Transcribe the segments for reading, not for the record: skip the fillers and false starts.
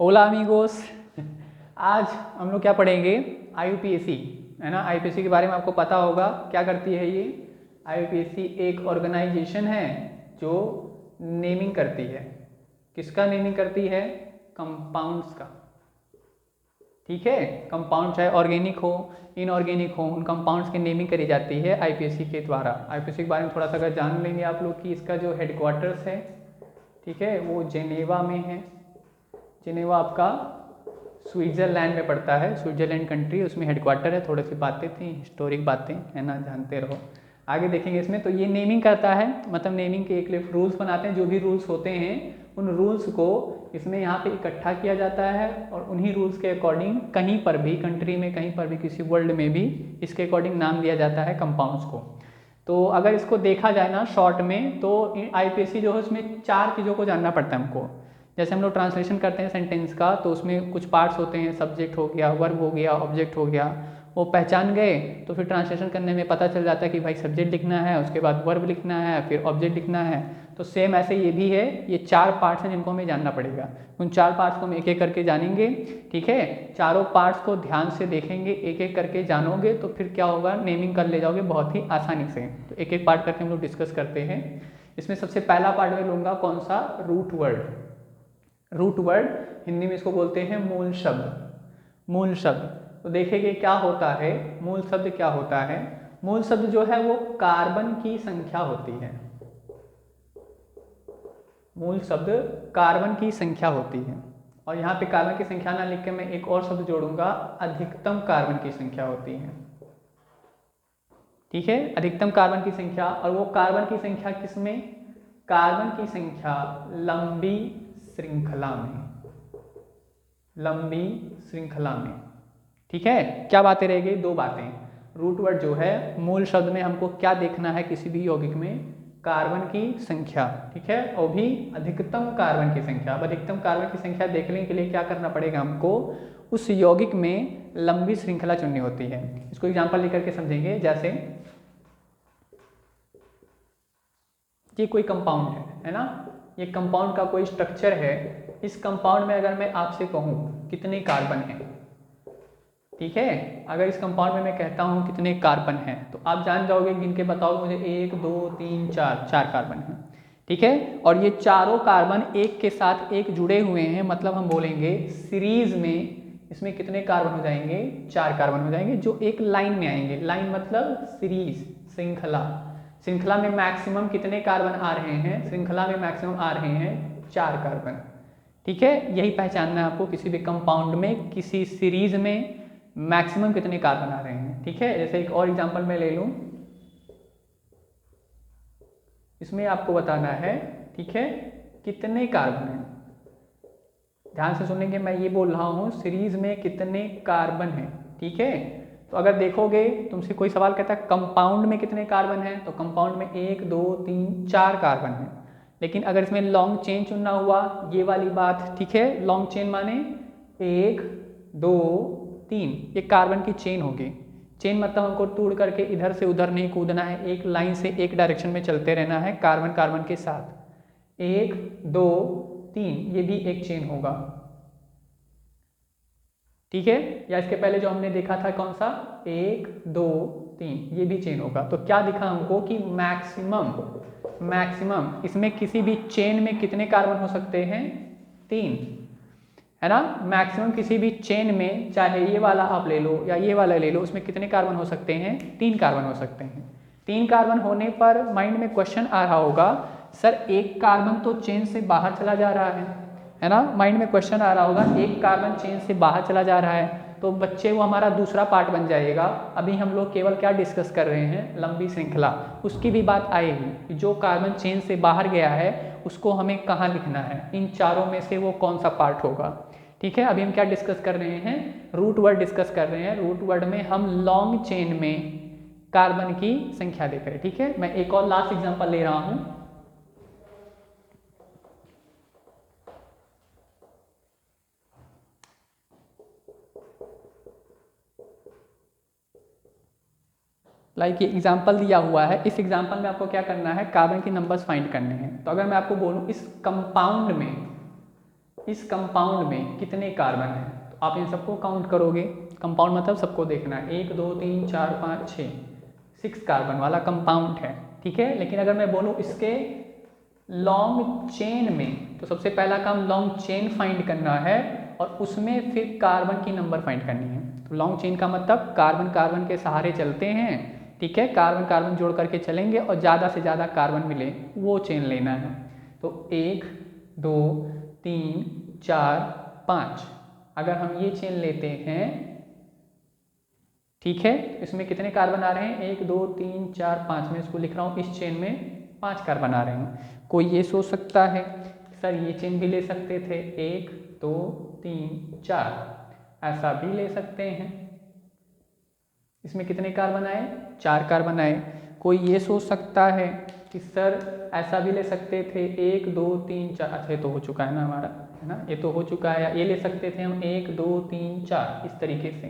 ओला amigos. आज हम लोग क्या पढ़ेंगे? IUPAC, है ना। IUPAC के बारे में आपको पता होगा क्या करती है ये। IUPAC एक ऑर्गेनाइजेशन है जो नेमिंग करती है। किसका नेमिंग करती है? कंपाउंड्स का। ठीक है, कंपाउंड चाहे ऑर्गेनिक हो इनऑर्गेनिक हो, उन कंपाउंड्स की नेमिंग करी जाती है IUPAC के द्वारा। IUPAC के बारे में थोड़ा सा अगर जान लेंगे आप लोग कि इसका जो हेडक्वार्टर्स है, ठीक है, वो जेनेवा में है। जेनेवा आपका स्विट्ज़रलैंड में पड़ता है, स्विट्ज़रलैंड कंट्री, उसमें हेडक्वार्टर है। थोड़ी सी बातें थी, हिस्टोरिक बातें, है ना, जानते रहो। आगे देखेंगे इसमें। तो ये नेमिंग करता है, मतलब नेमिंग के एक रूल्स बनाते हैं। जो भी रूल्स होते हैं उन रूल्स को इसमें यहाँ पे इकट्ठा किया जाता है और उन्हीं रूल्स के अकॉर्डिंग कहीं पर भी कंट्री में, कहीं पर भी, किसी वर्ल्ड में भी इसके अकॉर्डिंग नाम दिया जाता है कंपाउंड्स को। तो अगर इसको देखा जाए ना शॉर्ट में, तो IUPAC जो है उसमें 4 चीज़ों को जानना पड़ता है हमको। जैसे हम लोग ट्रांसलेशन करते हैं सेंटेंस का, तो उसमें कुछ पार्ट्स होते हैं, सब्जेक्ट हो गया, वर्ब हो गया, ऑब्जेक्ट हो गया। वो पहचान गए तो फिर ट्रांसलेशन करने में पता चल जाता है कि भाई सब्जेक्ट लिखना है, उसके बाद वर्ब लिखना है, फिर ऑब्जेक्ट लिखना है। तो सेम ऐसे ये भी है, ये 4 पार्ट्स हैं जिनको हमें जानना पड़ेगा। उन 4 पार्ट्स को हम एक एक करके जानेंगे। ठीक है, चारों पार्ट्स को ध्यान से देखेंगे, एक एक करके जानोगे तो फिर क्या होगा, नेमिंग कर ले जाओगे बहुत ही आसानी से। तो एक एक पार्ट करके हम लोग डिस्कस करते हैं। इसमें सबसे पहला पार्ट में लूँगा कौन सा? Root word. Root word Hindi में इसको बोलते हैं मूल शब्द। मूल शब्द तो देखेंगे क्या होता है। मूल शब्द क्या होता है? मूल शब्द जो है वो कार्बन की संख्या होती है। मूल शब्द कार्बन की संख्या होती है। और यहाँ पे कार्बन की संख्या ना लिख के मैं एक और शब्द जोड़ूंगा, अधिकतम कार्बन की संख्या होती है। ठीक है, अधिकतम कार्बन की संख्या। और वो कार्बन की संख्या किसमें? कार्बन की संख्या लंबी श्रृंखला में। लंबी श्रृंखला में। ठीक है, क्या बातें रह गई? 2 बातें। रूट वर्ड जो है, मूल शब्द में हमको क्या देखना है किसी भी यौगिक में? कार्बन की संख्या। ठीक है, और भी अधिकतम कार्बन की संख्या। अब अधिकतम कार्बन की संख्या देखने के लिए क्या करना पड़ेगा हमको? उस यौगिक में लंबी श्रृंखला चुननी होती है। इसको एग्जांपल लेकर के समझेंगे। जैसे ये कोई कंपाउंड है ना, ये कंपाउंड का कोई स्ट्रक्चर है। इस कंपाउंड में अगर मैं आपसे कहूँ कितने कार्बन हैं, ठीक है, अगर इस कंपाउंड में मैं कहता हूँ कितने कार्बन हैं, तो आप जान जाओगे, गिन के बताओ मुझे, 1 2 3 4, 4 कार्बन हैं। ठीक है, और ये चारों कार्बन एक के साथ एक जुड़े हुए हैं, मतलब हम बोलेंगे सीरीज में इसमें कितने कार्बन हो जाएंगे? 4 कार्बन हो जाएंगे, जो एक लाइन में आएंगे। लाइन मतलब सीरीज, श्रृंखला। श्रृंखला में मैक्सिमम कितने कार्बन आ रहे हैं? श्रृंखला में मैक्सिमम आ रहे हैं 4 कार्बन। ठीक है, यही पहचानना है आपको किसी भी कंपाउंड में, किसी सीरीज में मैक्सिमम कितने कार्बन आ रहे हैं। ठीक है, जैसे एक और एग्जांपल मैं ले लूं, इसमें आपको बताना है, ठीक है, कितने कार्बन हैं। ध्यान से सुनेंगे, मैं ये बोल रहा हूं सीरीज में कितने कार्बन हैं। ठीक है, तो अगर देखोगे तुमसे कोई सवाल कहता है कंपाउंड में कितने कार्बन हैं, तो कंपाउंड में 1 2 3 4 कार्बन हैं। लेकिन अगर इसमें लॉन्ग चेन चुनना हुआ, ये वाली बात, ठीक है, लॉन्ग चेन माने 1 2 3, ये कार्बन की चेन होगी। चेन मतलब हमको तोड़ करके इधर से उधर नहीं कूदना है, एक लाइन से एक डायरेक्शन में चलते रहना है कार्बन कार्बन के साथ। 1 2 3, ये भी एक चेन होगा। ठीक है, या इसके पहले जो हमने देखा था कौन सा? 1 2 3, ये भी चेन होगा। तो क्या दिखा हमको कि मैक्सिमम इसमें किसी भी चेन में कितने कार्बन हो सकते हैं? 3, है ना। मैक्सिमम किसी भी चेन में, चाहे ये वाला आप ले लो या ये वाला ले लो, उसमें कितने कार्बन हो सकते हैं? 3 कार्बन हो सकते हैं। 3 कार्बन होने पर माइंड में क्वेश्चन आ रहा होगा, सर एक कार्बन तो चेन से बाहर चला जा रहा है ना। माइंड में क्वेश्चन आ रहा होगा, एक कार्बन चेन से बाहर चला जा रहा है, तो बच्चे वो हमारा दूसरा पार्ट बन जाएगा। अभी हम लोग केवल क्या डिस्कस कर रहे हैं? लंबी श्रृंखला। उसकी भी बात आएगी, जो कार्बन चेन से बाहर गया है उसको हमें कहाँ लिखना है, इन चारों में से वो कौन सा पार्ट होगा। ठीक है, अभी हम क्या डिस्कस कर रहे हैं? रूट वर्ड डिस्कस कर रहे हैं। रूट वर्ड में हम लॉन्ग चेन में कार्बन की संख्या देख रहे हैं। ठीक है, मैं एक और लास्ट एग्जांपल ले रहा हूं। लाइक ये एग्जाम्पल दिया हुआ है, इस एग्जाम्पल में आपको क्या करना है? कार्बन के नंबर्स फाइंड करने हैं। तो अगर मैं आपको बोलूं इस कंपाउंड में इस कंपाउंड में कितने कार्बन हैं, तो आप इन सबको काउंट करोगे। कंपाउंड मतलब सबको देखना है, 1 2 3 4 5 6, 6 कार्बन वाला कंपाउंड है, ठीक है। लेकिन अगर मैं बोलूँ इसके लॉन्ग चेन में, तो सबसे पहला काम लॉन्ग चेन फाइंड करना है और उसमें फिर कार्बन की नंबर फाइंड करनी है। तो लॉन्ग चेन का मतलब कार्बन कार्बन के सहारे चलते हैं, ठीक है, कार्बन कार्बन जोड़ करके चलेंगे और ज़्यादा से ज़्यादा कार्बन मिले वो चेन लेना है। तो 1 2 3 4 5 अगर हम ये चेन लेते हैं, ठीक है, इसमें कितने कार्बन आ रहे हैं, 1 2 3 4 5, मैं इसको लिख रहा हूँ, इस चेन में 5 कार्बन आ रहे हैं। कोई ये सोच सकता है सर ये चेन भी ले सकते थे, 1 2 3 4, ऐसा भी ले सकते हैं, इसमें कितने कार्बन आए, 4 कार्बन आए। कोई ये सोच सकता है कि सर ऐसा भी ले सकते थे, 1 2 3 4, अच्छा ये तो हो चुका है ना हमारा, है ना, ये तो हो चुका है, ये ले सकते थे हम 1 2 3 4 इस तरीके से,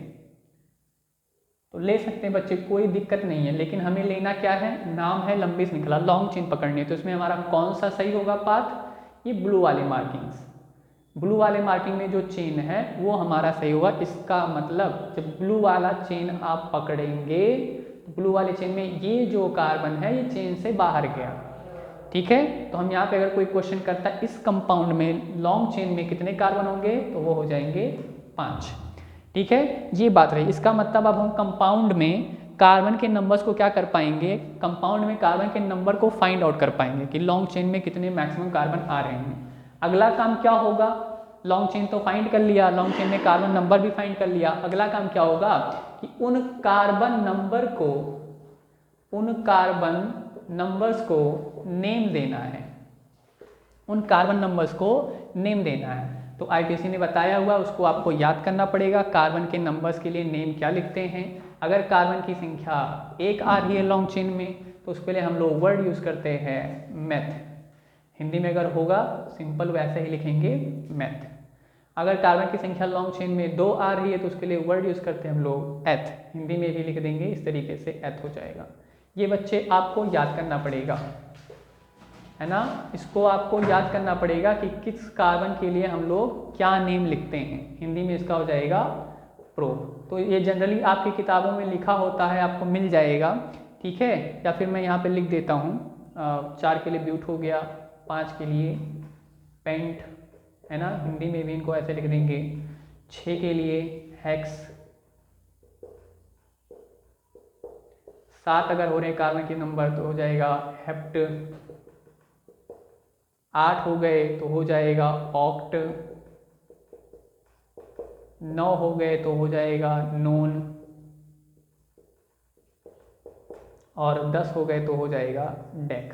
तो ले सकते हैं बच्चे, कोई दिक्कत नहीं है। लेकिन हमें लेना क्या है, नाम है लंबी श्रृंखला, लॉन्ग चेन पकड़नी है। तो इसमें हमारा कौन सा सही होगा पाथ, ये ब्लू वाले मार्किंग्स, ब्लू वाले मार्किंग में जो चेन है वो हमारा सही होगा। इसका मतलब जब ब्लू वाला चेन आप पकड़ेंगे तो ब्लू वाले चेन में ये जो कार्बन है ये चेन से बाहर गया, ठीक है। तो हम यहाँ पे अगर कोई क्वेश्चन करता है इस कंपाउंड में लॉन्ग चेन में कितने कार्बन होंगे, तो वो हो जाएंगे 5, ठीक है। ये बात रही, इसका मतलब अब हम कंपाउंड में कार्बन के नंबर्स को क्या कर पाएंगे, कंपाउंड में कार्बन के नंबर को फाइंड आउट कर पाएंगे कि लॉन्ग चेन में कितने मैक्सिमम कार्बन आ रहे हैं। अगला काम क्या होगा, लॉन्ग चेन तो फाइंड कर लिया, लॉन्ग चेन में कार्बन नंबर भी फाइंड कर लिया, अगला काम क्या होगा कि उन कार्बन नंबर्स को नेम देना है, उन कार्बन नंबर्स को नेम देना है। तो आईपीसी ने बताया हुआ उसको आपको याद करना पड़ेगा, कार्बन के नंबर्स के लिए नेम क्या लिखते हैं। अगर कार्बन की संख्या 1 आ रही है लॉन्ग चेन में तो उसके लिए हम लोग वर्ड यूज़ करते हैं मैथ, हिंदी में अगर होगा सिंपल वैसे ही लिखेंगे मैथ। अगर कार्बन की संख्या लॉन्ग चेन में 2 आ रही है तो उसके लिए वर्ड यूज़ करते हैं हम लोग एथ, हिंदी में भी लिख देंगे इस तरीके से एथ हो जाएगा। ये बच्चे आपको याद करना पड़ेगा, है ना, इसको आपको याद करना पड़ेगा कि किस कार्बन के लिए हम लोग क्या नेम लिखते हैं। हिंदी में इसका हो जाएगा प्रोप। तो ये जनरली आपकी किताबों में लिखा होता है, आपको मिल जाएगा, ठीक है। या फिर मैं यहाँ पे लिख देता हूँ, 4 के लिए ब्यूट हो गया, 5 के लिए पेंट, है ना, हिंदी में भी इनको ऐसे लिख देंगे, 6 के लिए हेक्स, 7 अगर हो रहे कार्बन के नंबर तो हो जाएगा हेप्ट, 8 हो गए तो हो जाएगा ऑक्ट, 9 हो गए तो हो जाएगा नोन, और 10 हो गए तो हो जाएगा डेक।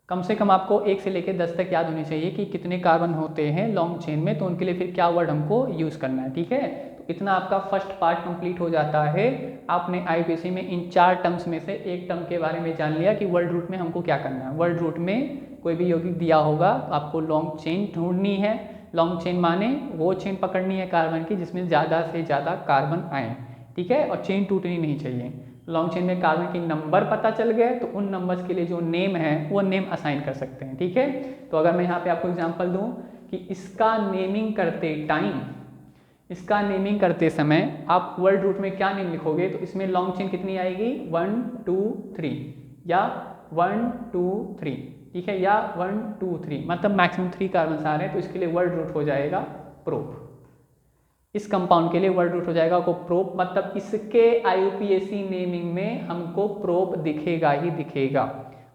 कम से कम आपको 1 से लेकर 10 तक याद होनी चाहिए कि कितने कार्बन होते हैं लॉन्ग चेन में, तो उनके लिए फिर क्या वर्ड हमको यूज़ करना है, ठीक है। तो इतना आपका फर्स्ट पार्ट कंप्लीट हो जाता है। आपने आईपीसी में इन 4 टर्म्स में से एक टर्म के बारे में जान लिया कि वर्ड रूट में हमको क्या करना है। वर्ड रूट में कोई भी यौगिक दिया होगा तो आपको लॉन्ग चेन ढूंढनी है। लॉन्ग चेन माने वो चेन पकड़नी है कार्बन की जिसमें ज़्यादा से ज़्यादा कार्बन आए, ठीक है, और चेन टूटनी नहीं चाहिए। लॉन्ग चेन में कार्बन के नंबर पता चल गए तो उन नंबर्स के लिए जो नेम है वो नेम असाइन कर सकते हैं, ठीक है। तो अगर मैं यहाँ पे आपको एग्जांपल दूँ कि इसका नेमिंग करते समय आप वर्ड रूट में क्या नेम लिखोगे, तो इसमें लॉन्ग चेन कितनी आएगी, 1 2 3 या 1 2 3, ठीक है, या 1 2 3, मतलब मैक्सिमम 3 कार्बन आ रहे हैं तो इसके लिए वर्ड रूट हो जाएगा प्रोप। इस कंपाउंड के लिए वर्ड रूट हो जाएगा को प्रोप, मतलब इसके आईयूपीएसी नेमिंग में हमको प्रोप दिखेगा ही दिखेगा।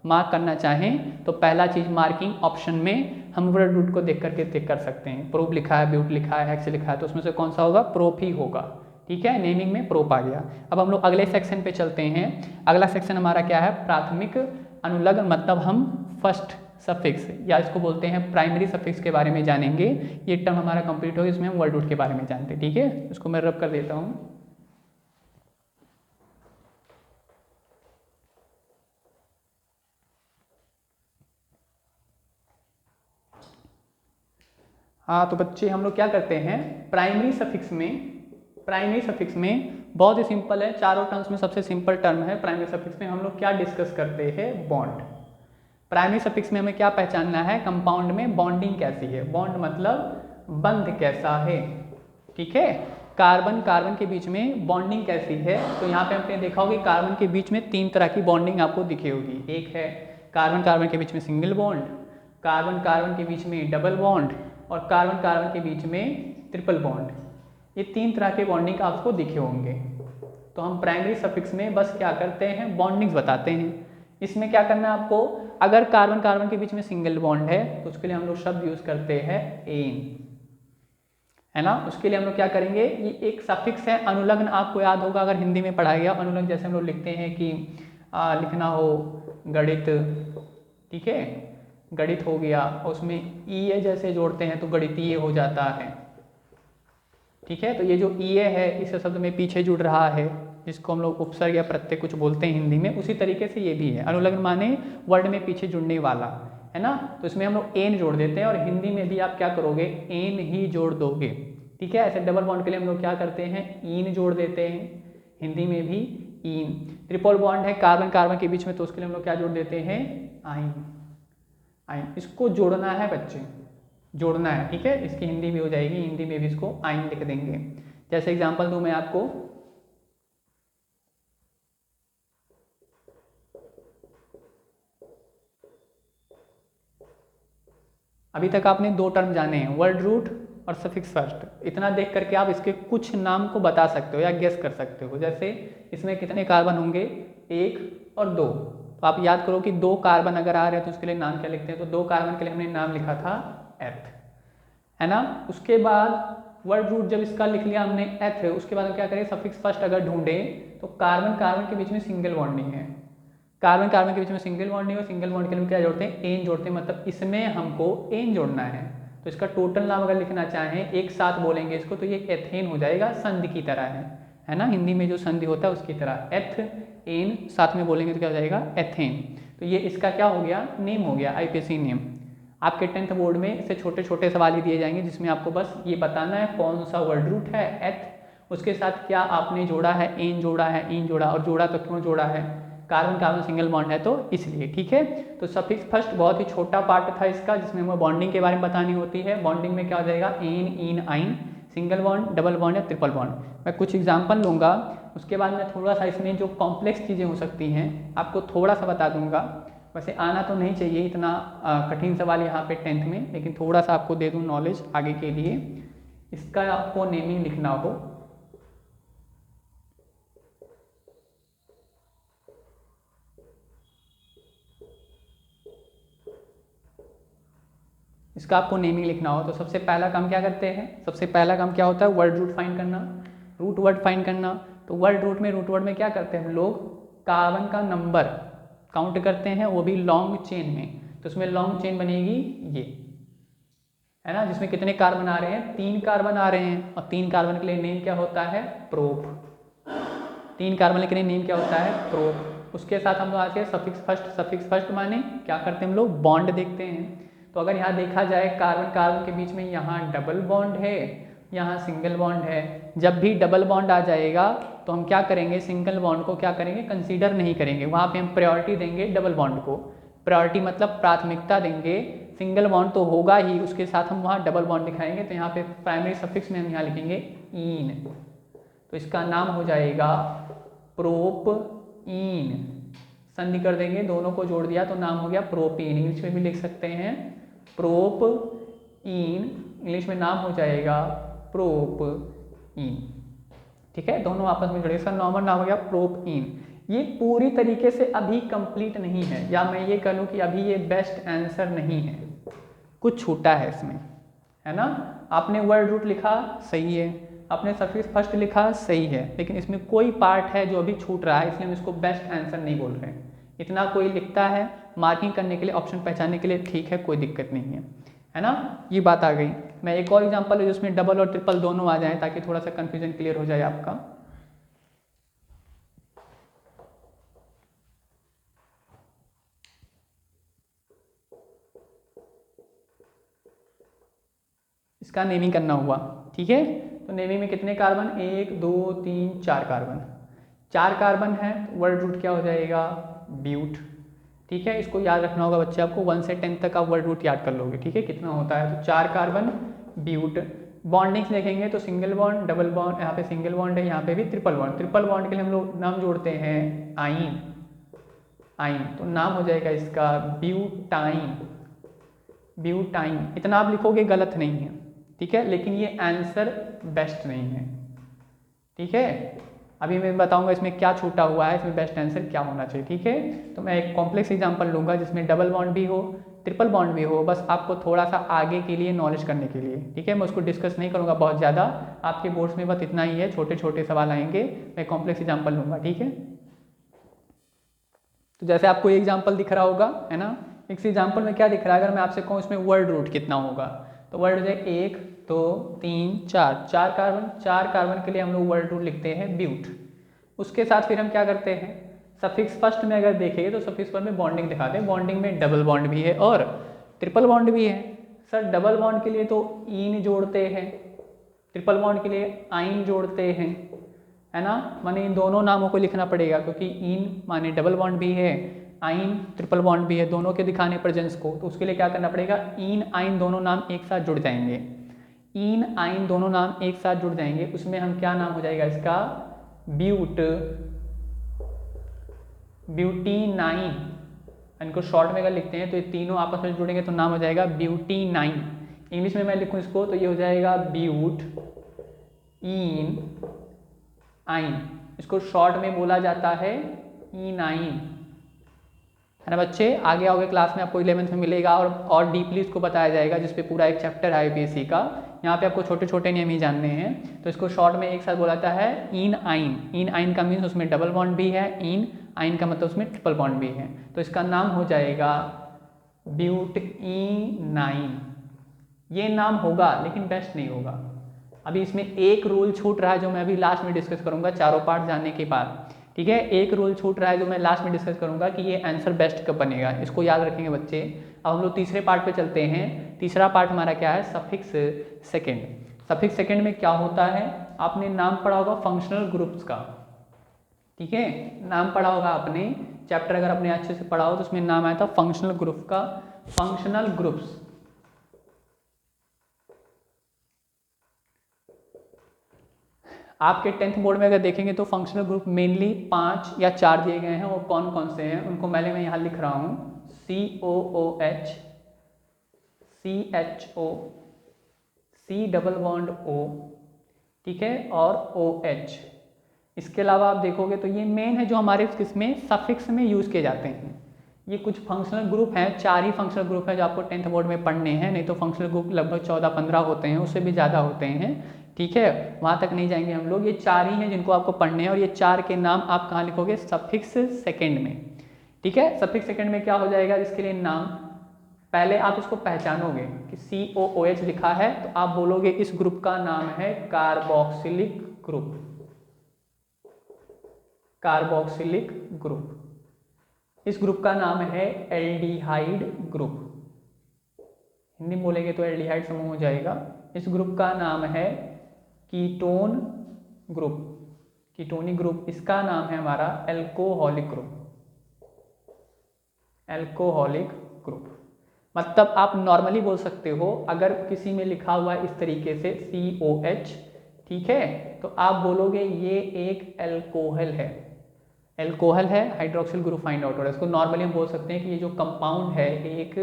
मार्क करना चाहें तो पहला चीज मार्किंग ऑप्शन में हम वर्ड रूट को देख करके टिक कर सकते हैं। प्रोप लिखा है, ब्यूट लिखा है, हेक्स लिखा है, तो उसमें से कौन सा होगा, प्रोप ही होगा, ठीक है। नेमिंग में प्रोप आ गया। अब हम लोग अगले सेक्शन पे चलते हैं। अगला सेक्शन हमारा क्या है, प्राथमिक अनुलग्न, मतलब हम फर्स्ट सफिक्स या इसको बोलते हैं प्राइमरी सफिक्स के बारे में जानेंगे। ये टर्म हमारा कंप्लीट होगा, इसमें हम वर्ड रूट के बारे में जानते हैं, ठीक है। इसको मैं रब कर देता हूँ। हाँ तो बच्चे हम लोग क्या करते हैं, प्राइमरी सफिक्स में बहुत ही सिंपल है, चारों टर्म्स में सबसे सिंपल टर्म है प्राइमरी सफिक्स में। हम लोग क्या डिस्कस करते हैं, बॉन्ड। प्राइमरी सफिक्स में हमें क्या पहचानना है, कंपाउंड में बॉन्डिंग कैसी है, बॉन्ड मतलब बंध कैसा है, ठीक है। कार्बन कार्बन के बीच में बॉन्डिंग कैसी है, तो यहाँ पे आपने देखा होगा कार्बन के बीच में 3 तरह की बॉन्डिंग आपको दिखी होगी। एक है कार्बन कार्बन के बीच में सिंगल बॉन्ड, कार्बन कार्बन के बीच में डबल बॉन्ड और कार्बन कार्बन के बीच में ट्रिपल बॉन्ड। ये 3 तरह के बॉन्डिंग आपको दिखे होंगे। तो हम प्राइमरी सफिक्स में बस क्या करते हैं, बॉन्डिंग्स बताते हैं। इसमें क्या करना है आपको, अगर कार्बन कार्बन के बीच में सिंगल बॉन्ड है तो उसके लिए हम लोग शब्द यूज करते हैं एन, है ना। उसके लिए हम लोग क्या करेंगे, ये एक सफिक्स है, अनुलग्न आपको याद होगा अगर हिंदी में पढ़ाया गया। अनुलग्न जैसे हम लोग लिखते हैं कि लिखना हो गणित, ठीक है, गणित हो गया, उसमें ई जैसे जोड़ते हैं तो गणितीय हो जाता है, ठीक है। तो ये जो ई है इस शब्द में पीछे जुड़ रहा है, जिसको हम लोग उपसर्ग या प्रत्यय कुछ बोलते हैं हिंदी में, उसी तरीके से ये भी है। अनुलग्न माने वर्ड में पीछे जुड़ने वाला, है ना। तो इसमें हम लोग एन जोड़ देते हैं और हिंदी में भी आप क्या करोगे, एन ही जोड़ दोगे, ठीक है। ऐसे डबल बॉन्ड के लिए हम लोग क्या करते हैं, ईन जोड़ देते हैं, हिंदी में भी ईन। ट्रिपल बॉन्ड है कार्बन कार्बन के बीच में, तो उसके लिए हम लोग क्या जोड़ देते हैं, आइन। आइन इसको जोड़ना है बच्चे, जोड़ना है, ठीक है। इसकी हिंदी भी हो जाएगी, हिंदी में भी इसको आइन लिख देंगे। जैसे एग्जांपल दूं मैं आपको, अभी तक आपने 2 टर्म जाने हैं, वर्ड रूट और सफिक्स फर्स्ट। इतना देख करके आप इसके कुछ नाम को बता सकते हो या गेस कर सकते हो। जैसे इसमें कितने कार्बन होंगे, 1 और 2। तो आप याद करो कि 2 कार्बन अगर आ रहे हैं तो उसके लिए नाम क्या लिखते हैं, तो 2 कार्बन के लिए हमने नाम लिखा था एथ, है ना। उसके बाद वर्ड रूट जब इसका लिख लिया हमने एथ, उसके बाद हम क्या करें, सफिक्स फर्स्ट अगर ढूंढे तो कार्बन कार्बन के बीच में सिंगल बॉन्ड नहीं है, कार्बन कार्बन के बीच में सिंगल बॉन्ड नहीं है, सिंगल बॉन्ड के लिए क्या जोड़ते हैं, एन जोड़ते हैं, मतलब इसमें हमको एन जोड़ना है। तो इसका टोटल नाम अगर लिखना चाहें, एक साथ बोलेंगे इसको, तो ये एथेन हो जाएगा, संधि की तरह है ना। हिंदी में जो संधि होता है उसकी तरह, एथ एन साथ में बोलेंगे तो क्या हो जाएगा, एथेन। तो ये इसका क्या हो गया, नेम हो गया, आईपीएसी नेम। आपके 10th बोर्ड में इससे छोटे छोटे सवाल ही दिए जाएंगे, जिसमें आपको बस ये बताना है कौन सा वर्ड रूट है एथ, उसके साथ क्या आपने जोड़ा है, एन जोड़ा है, इन जोड़ा, और जोड़ा तो क्यों जोड़ा है, कार्बन कार्बन सिंगल बॉन्ड है तो इसलिए, ठीक है। तो सफिक्स फर्स्ट बहुत ही छोटा पार्ट था इसका, जिसमें हमें बॉन्डिंग के बारे में बतानी होती है। बॉन्डिंग में क्या हो जाएगा, एन इन आइन, सिंगल बॉन्ड, डबल बॉन्ड या ट्रिपल बॉन्ड। मैं कुछ एग्जांपल लूँगा, उसके बाद मैं थोड़ा सा इसमें जो कॉम्प्लेक्स चीज़ें हो सकती हैं आपको थोड़ा सा बता दूंगा। वैसे आना तो नहीं चाहिए इतना कठिन सवाल यहाँ पे 10th में, लेकिन थोड़ा सा आपको दे दूँ नॉलेज आगे के लिए। इसका आपको नेमिंग लिखना हो, इसका आपको नेमिंग लिखना हो तो सबसे पहला काम क्या करते हैं, सबसे पहला काम क्या होता है, वर्ड रूट फाइंड करना, रूट वर्ड फाइंड करना। तो वर्ड रूट में क्या करते हैं हम लोग, कार्बन का नंबर काउंट करते हैं, वो भी लॉन्ग चेन में। तो उसमें लॉन्ग चेन बनेगी ये, है ना, जिसमें कितने कार्बन आ रहे हैं, 3 कार्बन आ रहे हैं, और 3 कार्बन के लिए नेम क्या होता है, प्रोप। 3 कार्बन के लिए नेम क्या होता है, प्रोप। उसके साथ हम लोग आते हैं सफिक्स फर्स्ट। सफिक्स फर्स्ट माने क्या करते हैं हम लोग, बॉन्ड देखते हैं। तो अगर यहाँ देखा जाए कार्बन कार्बन के बीच में यहाँ डबल बॉन्ड है, यहाँ सिंगल बॉन्ड है। जब भी डबल बॉन्ड आ जाएगा तो हम क्या करेंगे, सिंगल बॉन्ड को क्या करेंगे, कंसीडर नहीं करेंगे, वहाँ पे हम प्रायोरिटी देंगे डबल बॉन्ड को। प्रायोरिटी मतलब प्राथमिकता देंगे, सिंगल बॉन्ड तो होगा ही, उसके साथ हम वहाँ डबल बॉन्ड दिखाएंगे। तो यहाँ पे प्राइमरी सफिक्स में हम यहाँ लिखेंगे ईन, तो इसका नाम हो जाएगा प्रोप ईन। संधि कर देंगे, दोनों को जोड़ दिया तो नाम हो गया प्रोपीन। इंग्लिश में भी लिख सकते हैं प्रोप ईन, इंग्लिश में नाम हो जाएगा प्रोप ईन, ठीक है। दोनों आपस में जुड़े, इसका नॉर्मल नाम हो गया प्रोप ईन। ये पूरी तरीके से अभी कंप्लीट नहीं है, या मैं ये कह लूँ कि अभी ये बेस्ट आंसर नहीं है, कुछ छूटा है इसमें, है ना। आपने वर्ड रूट लिखा सही है, आपने सफिक्स फर्स्ट लिखा सही है, लेकिन इसमें कोई पार्ट है जो अभी छूट रहा है, इसलिए हम इसको बेस्ट आंसर नहीं बोल रहे हैं। इतना कोई लिखता है मार्किंग करने के लिए, ऑप्शन पहचानने के लिए, ठीक है, कोई दिक्कत नहीं है ना। ये बात आ गई। मैं एक और एग्जांपल है जिसमें डबल और ट्रिपल दोनों आ जाएं, ताकि थोड़ा सा कंफ्यूजन क्लियर हो जाए आपका। इसका नेमिंग करना हुआ, ठीक है। तो नेमिंग में कितने कार्बन, 1 2 3 4 कार्बन, 4 कार्बन है, वर्ड रूट क्या हो जाएगा, ब्यूट। ठीक है, इसको याद रखना होगा बच्चे आपको, 1 से 10 तक आप वर्ड रूट याद कर लोगे। ठीक है, कितना होता है, तो 4 कार्बन ब्यूट। बॉन्डिंग्स देखेंगे तो सिंगल बॉन्ड, डबल बॉन्ड, यहाँ पे सिंगल बॉन्ड है, यहाँ पे भी ट्रिपल बॉन्ड। ट्रिपल बॉन्ड के लिए हम लोग नाम जोड़ते हैं आइन। आइन तो नाम हो जाएगा इसका ब्यूटाइन। ब्यूटाइन इतना आप लिखोगे गलत नहीं है, ठीक है, लेकिन ये आंसर बेस्ट नहीं है। ठीक है, अभी मैं बताऊंगा इसमें क्या छूटा हुआ है, इसमें बेस्ट आंसर क्या होना चाहिए। ठीक है, तो मैं एक कॉम्प्लेक्स एग्जांपल लूंगा जिसमें डबल बॉन्ड भी हो, ट्रिपल बॉन्ड भी हो, बस आपको थोड़ा सा आगे के लिए नॉलेज करने के लिए। ठीक है, मैं उसको डिस्कस नहीं करूंगा बहुत ज़्यादा, आपके बोर्ड्स में बस इतना ही है, छोटे छोटे सवाल आएंगे, मैं कॉम्प्लेक्स एग्जाम्पल लूंगा। ठीक है, तो जैसे आपको ये एग्जाम्पल दिख रहा होगा, है ना, इस एग्जाम्पल में क्या दिख रहा है, अगर मैं आपसे कहूँ इसमें वर्ड रूट कितना होगा, तो वर्ड रूट है 1 2 3 4, 4 कार्बन। 4 कार्बन के लिए हम लोग वर्ड रूट लिखते हैं ब्यूट। उसके साथ फिर हम क्या करते हैं, सफिक्स फर्स्ट में अगर देखेंगे तो सफिक्स फर्स्ट में बॉन्डिंग दिखाते हैं। बॉन्डिंग में डबल बॉन्ड भी है और ट्रिपल बॉन्ड भी है। सर डबल बॉन्ड के लिए तो ईन जोड़ते हैं, ट्रिपल बॉन्ड के लिए आइन जोड़ते हैं, है ना, माने इन दोनों नामों को लिखना पड़ेगा, क्योंकि इन माने डबल बॉन्ड भी है, आइन ट्रिपल बॉन्ड भी है, दोनों के दिखाने प्रेजेंस को, तो उसके लिए क्या करना पड़ेगा, इन आइन दोनों नाम एक साथ जुड़ जाएंगे। इन आइन दोनों नाम एक साथ जुड़ जाएंगे, उसमें हम क्या नाम हो जाएगा इसका, ब्यूट, ब्यूटीनाइन। इनको शॉर्ट में अगर लिखते हैं तो ये तीनों आपस में जुड़ेंगे तो नाम हो जाएगा ब्यूटीनाइन। इंग्लिश में मैं लिखूं इसको तो ये हो जाएगा ब्यूट इन आइन, इसको शॉर्ट में बोला जाता है इनाइन, है ना बच्चे। आगे आओगे क्लास में आपको 11th में मिलेगा और डीपली इसको बताया जाएगा, जिसपे पूरा एक चैप्टर है आईपीएससी का। यहाँ पे आपको छोटे छोटे नियम ही जानने हैं, तो इसको शॉर्ट में एक साथ बोला जाता है इन आइन। इन आइन का मीन्स उसमें डबल बॉन्ड भी है, इन आइन का मतलब उसमें ट्रिपल बॉन्ड भी है, तो इसका नाम हो जाएगा ब्यूटईनाइन। ये नाम होगा लेकिन बेस्ट नहीं होगा। अभी इसमें एक रूल छूट रहा है जो मैं अभी लास्ट में डिस्कस करूंगा चारों पार्ट जानने के बाद। ठीक है, एक रूल छूट रहा है जो मैं लास्ट में डिस्कस करूंगा कि ये आंसर बेस्ट कब बनेगा, इसको याद रखेंगे बच्चे। अब हम लोग तीसरे पार्ट पे चलते हैं। तीसरा पार्ट हमारा क्या है, सफिक्स सेकंड। सफिक्स सेकंड में क्या होता है, आपने नाम पढ़ा होगा फंक्शनल ग्रुप्स का। ठीक है, नाम पढ़ा होगा आपने, चैप्टर अगर आपने अच्छे से पढ़ा हो तो उसमें नाम आया था फंक्शनल ग्रुप का। फंक्शनल ग्रुप्स आपके 10th बोर्ड में अगर देखेंगे तो फंक्शनल ग्रुप मेनली 5 या 4 दिए गए हैं, वो कौन कौन से हैं उनको पहले मैं यहाँ लिख रहा हूँ, COOH, CHO, C double bond O, ठीक है, और OH। इसके अलावा आप देखोगे तो ये मेन है जो हमारे किसमें सफिक्स में यूज़ किए जाते हैं। ये कुछ फंक्शनल ग्रुप हैं, 4 ही फंक्शनल ग्रुप हैं जो आपको 10th बोर्ड में पढ़ने हैं, नहीं तो फंक्शनल ग्रुप लगभग 14-15 होते हैं, उससे भी ज़्यादा होते हैं। ठीक है, वहाँ तक नहीं जाएंगे हम लोग, ये 4 ही हैं जिनको आपको पढ़ने हैं, और ये 4 के नाम आप कहाँ लिखोगे, सफिक्स सेकंड में। ठीक है, सफिक्स सेकंड में क्या हो जाएगा, इसके लिए नाम पहले आप इसको पहचानोगे कि COOH लिखा है तो आप बोलोगे इस ग्रुप का नाम है कार्बोक्सिलिक ग्रुप, कार्बोक्सिलिक ग्रुप। इस ग्रुप का नाम है एल्डिहाइड ग्रुप, हिंदी में बोलेंगे तो एल्डिहाइड समूह हो जाएगा। इस ग्रुप का नाम है कीटोन ग्रुप, कीटोनिक ग्रुप। इसका नाम है हमारा एल्कोहलिक ग्रुप, एल्कोहलिक ग्रुप। मतलब आप नॉर्मली बोल सकते हो, अगर किसी में लिखा हुआ है इस तरीके से COH, ठीक है, तो आप बोलोगे ये एक एल्कोहल है, एल्कोहल है, हाइड्रोक्सिल ग्रुप फाइंड आउट हो रहा है। इसको नॉर्मली हम बोल सकते हैं कि ये जो कंपाउंड है एक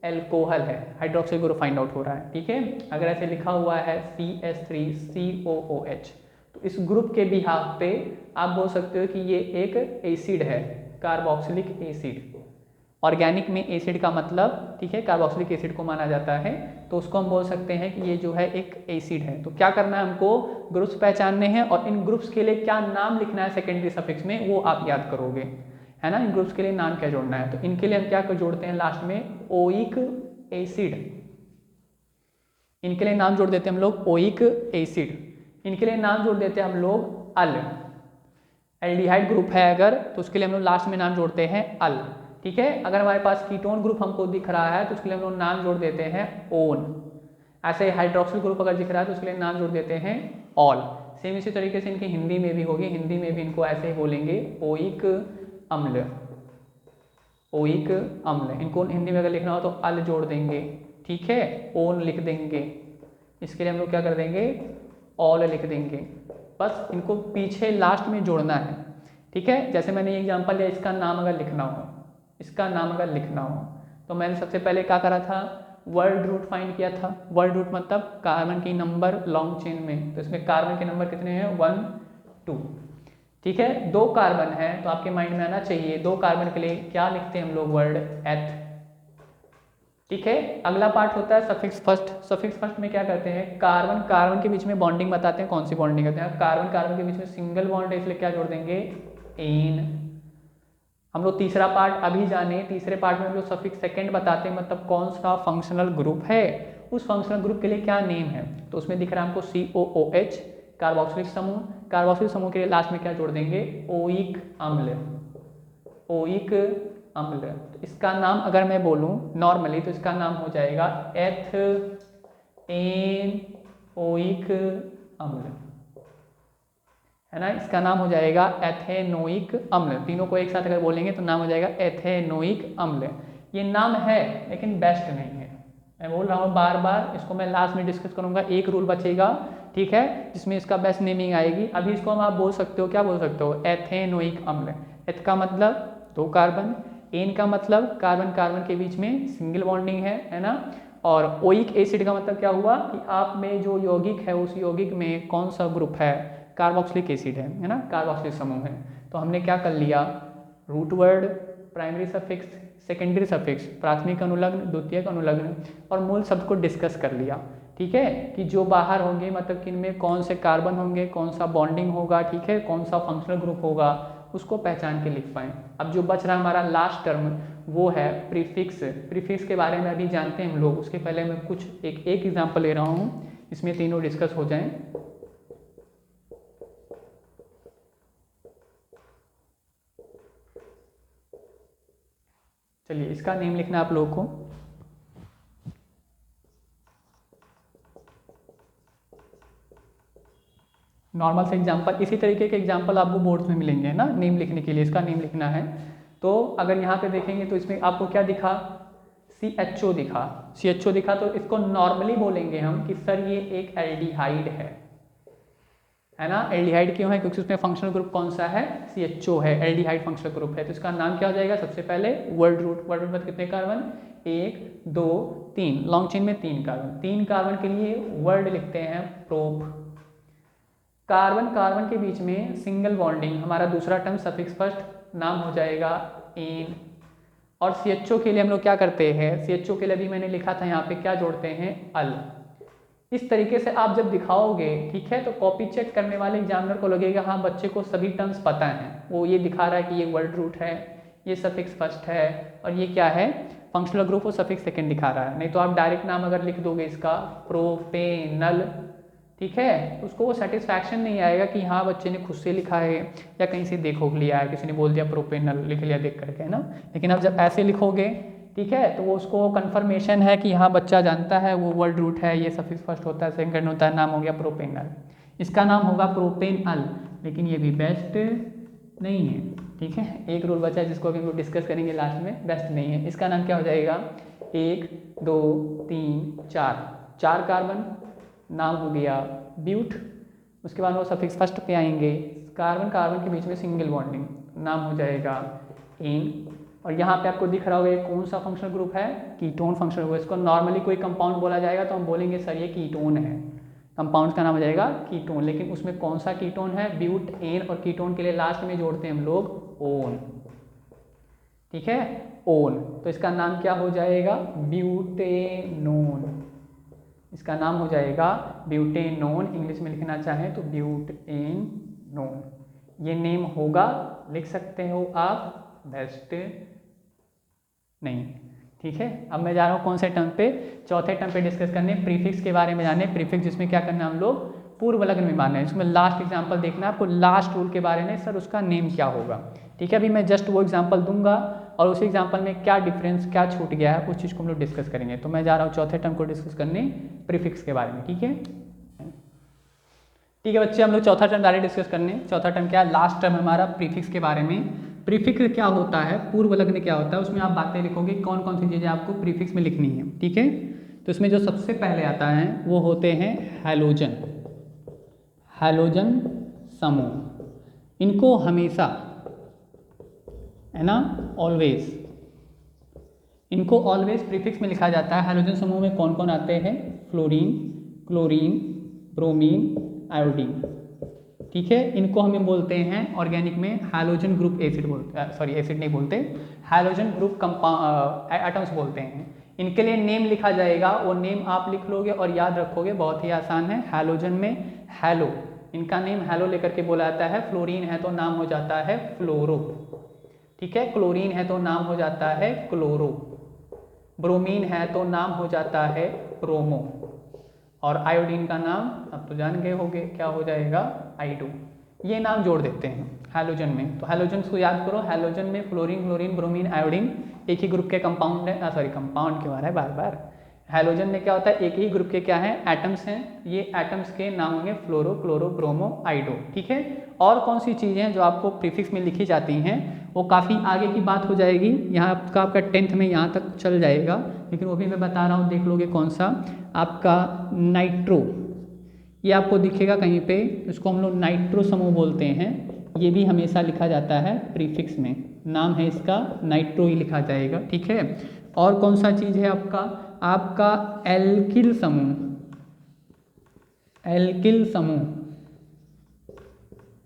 एल्कोहल है, हाइड्रोक्सिल ग्रुप फाइंड आउट हो रहा है। ठीक है, अगर ऐसे लिखा हुआ है CH3COOH तो इस ग्रुप के बिहाफ पे आप बोल सकते हो कि ये एक एसिड है, कार्बोक्सिलिक एसिड। ऑर्गेनिक में एसिड का मतलब, ठीक है, कार्बोक्सिलिक एसिड को माना जाता है, तो उसको हम बोल सकते हैं कि ये जो है एक एसिड है। तो क्या करना है हमको, ग्रुप्स पहचानने हैं और इन ग्रुप्स के लिए क्या नाम लिखना है सेकेंडरी सफिक्स में वो आप याद करोगे, है ना। इन ग्रुप्स के लिए नाम क्या जोड़ना है, तो इनके लिए हम क्या जोड़ते हैं लास्ट में, ओइक एसिड। इनके लिए नाम जोड़ देते हैं हम लोग ओइक एसिड। इनके लिए नाम जोड़ देते हैं हम लोग अल। एल्डिहाइड ग्रुप है अगर तो उसके लिए हम लोग लास्ट में नाम जोड़ते हैं अल। ठीक है, अगर हमारे पास कीटोन ग्रुप हमको दिख रहा है तो उसके लिए हम लोग नाम जोड़ देते हैं ओन। ऐसे हाइड्रोक्सिल ग्रुप अगर दिख रहा है तो उसके लिए नाम जोड़ देते हैं ऑल। सेम इसी तरीके से इनकी हिंदी में भी होगी, हिंदी में भी इनको ऐसे ही बोलेंगे ओइक अम्ल। ओइक अम्ल। इनको हिंदी में अगर लिखना हो तो अल जोड़ देंगे, ठीक है, ओन लिख देंगे, इसके लिए हम लोग क्या कर देंगे, ऑल लिख देंगे। बस इनको पीछे लास्ट में जोड़ना है, ठीक है। जैसे मैंने ये एग्जांपल लिया, इसका नाम अगर लिखना हो, इसका नाम अगर लिखना हो तो मैंने सबसे पहले क्या करा था, वर्ड रूट फाइंड किया था। वर्ड रूट मतलब कार्बन की नंबर लॉन्ग चेन में, तो इसमें कार्बन के नंबर कितने हैं, 1 2, ठीक है। 2 कार्बन है तो आपके माइंड में आना चाहिए 2 कार्बन के लिए क्या लिखते हैं हम लोग, वर्ड एथ, ठीक है। अगला पार्ट होता है सफिक्स फर्स्ट। सफिक्स फर्स्ट में क्या करते हैं, कार्बन कार्बन के बीच में बॉन्डिंग बताते हैं, कौन सी बॉन्डिंग करते हैं, कार्बन कार्बन के बीच में सिंगल बॉन्ड है इसलिए क्या जोड़ देंगे, एन। हम लोग तीसरा पार्ट अभी जाने, तीसरे पार्ट में हम लोग सफिक्स सेकंड बताते हैं, मतलब कौन सा फंक्शनल ग्रुप है, उस फंक्शनल ग्रुप के लिए क्या नेम है। तो उसमें दिख रहा है हमको COOH कार्बोक्सिलिक समूह, कार्बोक्सिलिक समूह के लिए लास्ट में क्या जोड़ देंगे, ओइक अम्ल, ओइक अम्ल। तो इसका नाम अगर मैं बोलूं नॉर्मली तो इसका नाम हो जाएगा एथेनोइक अम्ल, है ना, इसका नाम हो जाएगा एथेनोइक अम्ल। तीनों को एक साथ अगर बोलेंगे तो नाम हो जाएगा एथेनोइक अम्ल। ये नाम है लेकिन बेस्ट नहीं है, मैं बोल रहा हूँ बार बार, इसको मैं लास्ट में डिस्कस करूंगा। एक रूल बचेगा, ठीक है, जिसमें इसका बेस्ट नेमिंग आएगी। अभी इसको हम आप बोल सकते हो, क्या बोल सकते हो, एथेनोइक अम्ल। एथ का मतलब 2 कार्बन, एन का मतलब कार्बन कार्बन के बीच में सिंगल बॉन्डिंग है ना, और ओइक एसिड का मतलब क्या हुआ कि आप में जो यौगिक है उस यौगिक में कौन सा ग्रुप है, कार्बोक्सिलिक एसिड है ना, कार्बोक्सिलिक समूह है। तो हमने क्या कर लिया, root word, primary suffix, secondary suffix, प्राथमिक अनुलग्न, द्वितीयक अनुलग्न और मूल शब्द को डिस्कस कर लिया, ठीक है, कि जो बाहर होंगे मतलब कि इनमें कौन से कार्बन होंगे, कौन सा बॉन्डिंग होगा, ठीक है, कौन सा फंक्शनल ग्रुप होगा, उसको पहचान के लिख पाएँ। अब जो बच रहा हमारा लास्ट टर्म वो है प्रीफिक्स। प्रीफिक्स के बारे में अभी जानते हैं हम लोग, उसके पहले मैं कुछ एक एग्जाम्पल ले रहा हूँ, इसमें तीनों डिस्कस हो जाएं। चलिए इसका नेम लिखना आप लोगों को, नॉर्मल से एग्जाम्पल, इसी तरीके के एग्जाम्पल आपको बोर्ड्स में मिलेंगे ना, नेम लिखने के लिए इसका नेम लिखना है। तो अगर यहाँ पे देखेंगे तो इसमें आपको क्या दिखा, CHO दिखा, CHO दिखा, तो इसको नॉर्मली बोलेंगे हम कि सर ये एक एल्डिहाइड है ना। एल्डिहाइड क्यों है, क्योंकि उसमें फंक्शनल ग्रुप कौन सा है, CHO है, एल्डिहाइड फंक्शनल ग्रुप है। तो इसका नाम क्या हो जाएगा, सबसे पहले वर्ड रूट, वर्ड रूट में कितने कार्बन, 1 2 3, लॉन्ग चेन में 3 कार्बन, 3 कार्बन के लिए वर्ड लिखते हैं प्रोप। कार्बन कार्बन के बीच में सिंगल बॉन्डिंग, हमारा दूसरा टर्म सफिक्स फर्स्ट, नाम हो जाएगा एन। और CHO के लिए हम लोग क्या करते हैं, CHO के लिए भी मैंने लिखा था यहाँ पे, क्या जोड़ते हैं, अल। इस तरीके से आप जब दिखाओगे, ठीक है, तो कॉपी चेक करने वाले एग्जामिनर को लगेगा हाँ बच्चे को सभी टर्म्स पता हैं, वो ये दिखा रहा है कि ये वर्ड रूट है, ये सफिक्स फर्स्ट है, और ये क्या है, फंक्शनल ग्रुप और सफिक्स सेकंड दिखा रहा है। नहीं तो आप डायरेक्ट नाम अगर लिख दोगे इसका प्रोपेनल, ठीक है, तो उसको वो सेटिस्फैक्शन नहीं आएगा कि हाँ बच्चे ने खुद से लिखा है या कहीं से देखो लिया है, किसी ने बोल दिया प्रोपेनल लिख लिया देख करके, है ना। लेकिन अब जब ऐसे लिखोगे, ठीक है, तो वो उसको कंफर्मेशन है कि हाँ बच्चा जानता है वो वर्ड रूट है, ये सफिक्स फर्स्ट होता है, सेकंड होता है, नाम हो गया प्रोपेनल। इसका नाम होगा प्रोपेनल, लेकिन ये भी बेस्ट नहीं है, ठीक है। एक रूल बचा है जिसको अभी हम लोग डिस्कस करेंगे लास्ट में, बेस्ट नहीं है। इसका नाम क्या हो जाएगा, 1 2 3 4, 4 कार्बन, नाम हो गया ब्यूट। उसके बाद वो सफिक्स फर्स्ट पे आएंगे, कार्बन कार्बन के बीच में सिंगल बॉन्डिंग, नाम हो जाएगा एन। और यहाँ पे आपको दिख रहा होगा ये कौन सा फंक्शनल ग्रुप है, कीटोन फंक्शनल ग्रुप। इसको नॉर्मली कोई कंपाउंड बोला जाएगा तो हम बोलेंगे सर ये कीटोन है, कंपाउंड का नाम हो जाएगा कीटोन। लेकिन उसमें कौन सा कीटोन है, ब्यूट एन, और कीटोन के लिए लास्ट में जोड़ते हैं हम लोग ओन, ठीक है, ओन। तो इसका नाम क्या हो जाएगा, ब्यूटेनोन, इसका नाम हो जाएगा ब्यूटेनोन। इंग्लिश में लिखना चाहें तो ब्यूटेनोन, ये नेम होगा, लिख सकते हो आप, बेस्ट नहीं, ठीक है। अब मैं जा रहा हूँ कौन से टर्म पे, चौथे टर्म पे डिस्कस करने, प्रीफिक्स के बारे में जाने। प्रीफिक्स जिसमें क्या करना है हम लोग, पूर्व लग्न में मानना है। इसमें लास्ट एग्जांपल देखना है आपको, लास्ट रूल के बारे में, सर उसका नेम क्या होगा, ठीक है। अभी मैं जस्ट वो एग्जांपल दूंगा और उस एग्जांपल में क्या डिफरेंस, क्या छूट गया है, उस चीज़ को हम लोग डिस्कस करेंगे। तो मैं जा रहा हूँ चौथे टर्म को डिस्कस करने, प्रीफिक्स के बारे में, ठीक है। ठीक है बच्चे, हम लोग चौथा टर्म डायरेक्ट डिस्कस करने। चौथा टर्म क्या है, लास्ट टर्म हमारा प्रीफिक्स के बारे में। प्रीफिक्स क्या होता है, पूर्व लग्न क्या होता है, उसमें आप बातें लिखोगे कौन कौन सी चीज़ें आपको प्रीफिक्स में लिखनी है, ठीक है। तो इसमें जो सबसे पहले आता है वो होते हैं हैलोजन, हैलोजन समूह। इनको हमेशा, है ना, ऑलवेज, इनको ऑलवेज प्रीफिक्स में लिखा जाता है। हैलोजन समूह में कौन कौन आते हैं, फ्लोरीन, क्लोरीन, ब्रोमीन, आयोडीन, ठीक है। इनको हम बोलते हैं ऑर्गेनिक में हैलोजन ग्रुप एसिड बोलते हैं, सॉरी एसिड नहीं बोलते, हैलोजन ग्रुप एटम्स बोलते हैं। इनके लिए नेम लिखा जाएगा, वो नेम आप लिख लोगे और याद रखोगे, बहुत ही आसान है। हैलोजन में हैलो, इनका नेम हैलो लेकर के बोला जाता है। फ्लोरीन है तो नाम हो जाता है फ्लोरो, ठीक है। क्लोरीन है तो नाम हो जाता है क्लोरो, ब्रोमीन है तो नाम हो जाता है ब्रोमो, और आयोडीन का नाम अब तो जान गए होंगे क्या हो जाएगा, आइडो। ये नाम जोड़ देते हैं हैलोजन में। तो हैलोजन को याद करो, हैलोजन में फ्लोरीन, क्लोरीन, ब्रोमीन, आयोडीन एक ही ग्रुप के कंपाउंड है, सॉरी कंपाउंड क्यों आ रहा है बार बार। हैलोजन में क्या होता है, एक ही ग्रुप के क्या है, एटम्स हैं। ये एटम्स के नाम होंगे फ्लोरो, क्लोरो, ब्रोमो, आइडो, ठीक है। और कौन सी चीज़ें हैं जो आपको प्रीफिक्स में लिखी जाती हैं, वो काफ़ी आगे की बात हो जाएगी। यहाँ आपका 10th में यहाँ तक चल जाएगा, लेकिन वो भी मैं बता रहा हूँ, देख लोगे कौन सा आपका नाइट्रो, ये आपको दिखेगा कहीं पे, इसको हम लोग नाइट्रो समूह बोलते हैं। ये भी हमेशा लिखा जाता है प्रीफिक्स में, नाम है इसका नाइट्रो ही लिखा जाएगा, ठीक है। और कौन सा चीज़ है आपका एल्किल समूह, एल्किल समूह,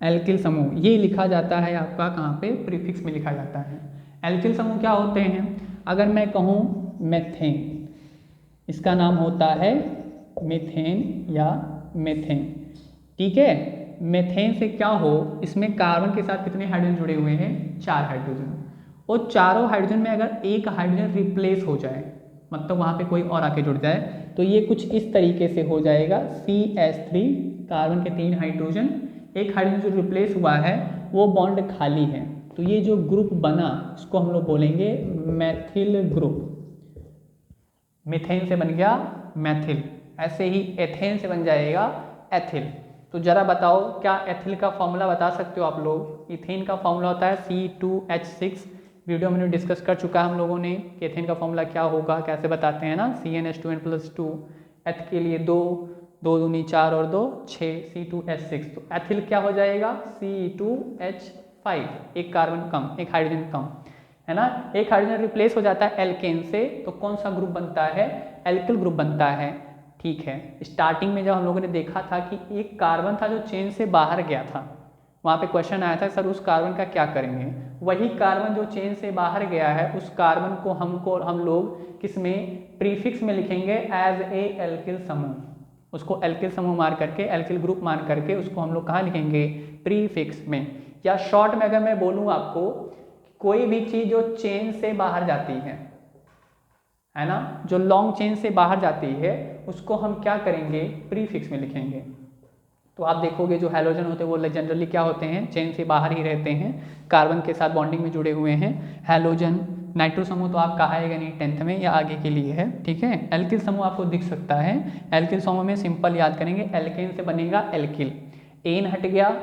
एल्किल समूह ये लिखा जाता है आपका कहाँ पे, प्रीफिक्स में लिखा जाता है। एल्किल समूह क्या होते हैं, अगर मैं कहूँ मेथेन, इसका नाम होता है मीथेन या मेथेन, ठीक है। मेथेन से क्या हो, इसमें कार्बन के साथ कितने हाइड्रोजन जुड़े हुए हैं, 4 हाइड्रोजन। और चारों हाइड्रोजन में अगर एक हाइड्रोजन रिप्लेस हो जाए, मतलब वहाँ पे कोई और आके जुड़ जाए, तो ये कुछ इस तरीके से हो जाएगा CH3, कार्बन के 3 हाइड्रोजन, एक हाइड्रोजन जो रिप्लेस हुआ है वो बॉन्ड खाली है, तो ये जो ग्रुप बना इसको हम लोग बोलेंगे मैथिल ग्रुप। मीथेन से बन गया मैथिल, ऐसे ही एथेन से बन जाएगा एथिल। तो जरा बताओ, क्या एथिल का फॉर्मूला बता सकते हो आप लोग। इथेन का फॉर्मूला होता है C2H6, वीडियो में डिस्कस कर चुका है हम लोगों ने कि एथेन का फॉर्मूला क्या होगा, कैसे बताते हैं ना, CnH2n+2, एथ के लिए 2, 2 दूनी 4 और 2 6, C2H6। तो एथिल क्या हो जाएगा, C2H5, एक कार्बन कम, एक हाइड्रोजन कम, है ना। एक हाइड्रोजन रिप्लेस हो जाता है एल्केन से, तो कौन सा ग्रुप बनता है, एल्किल ग्रुप बनता है, ठीक है। स्टार्टिंग में जब हम लोगों ने देखा था कि एक कार्बन था जो चेन से बाहर गया था, वहाँ पे क्वेश्चन आया था सर उस कार्बन का क्या करेंगे। वही कार्बन जो चेन से बाहर गया है, उस कार्बन को हम लोग किसमें, प्रीफिक्स में लिखेंगे एज ए एल्किल समूह। उसको एल्किल समूह मान करके, एल्किल ग्रुप मान करके उसको हम लोग कहाँ लिखेंगे, प्रीफिक्स में। या शॉर्ट में अगर मैं बोलूँ आपको, कोई भी चीज़ जो चेन से बाहर जाती है ना, जो लॉन्ग चेन से बाहर जाती है, उसको हम क्या करेंगे, प्रीफिक्स में लिखेंगे। तो आप देखोगे जो हैलोजन होते हैं वो जनरली क्या होते हैं, चेन से बाहर ही रहते हैं, कार्बन के साथ बॉन्डिंग में जुड़े हुए हैं। हैलोजन, नाइट्रो समूह तो आपका आएगा नहीं 10th में, या आगे के लिए है, ठीक है। एल्किल समूह आपको दिख सकता है, एल्किल समूह में सिंपल याद करेंगे, एल्केन से बनेगा एल्किल, एन हट गया,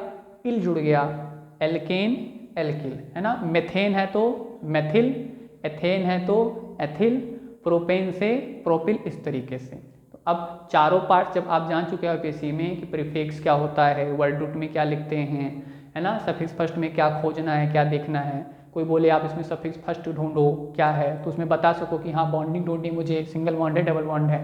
इल जुड़ गया, एल्केन एल्किल, है ना। मेथेन है तो मेथिल, एथेन है तो एथिल, प्रोपेन से प्रोपिल, इस तरीके से। तो अब चारों पार्ट जब आप जान चुके हो यूपीएससी में कि प्रीफिक्स क्या होता है, वर्ड रूट में क्या लिखते हैं, है ना, सफिक्स फर्स्ट में क्या खोजना है, क्या देखना है। कोई बोले आप इसमें सफिक्स फर्स्ट ढूंढो क्या है, तो उसमें बता सको कि हाँ बॉन्डिंग ढूंढनी मुझे, सिंगल बॉन्ड है, डबल बॉन्ड है।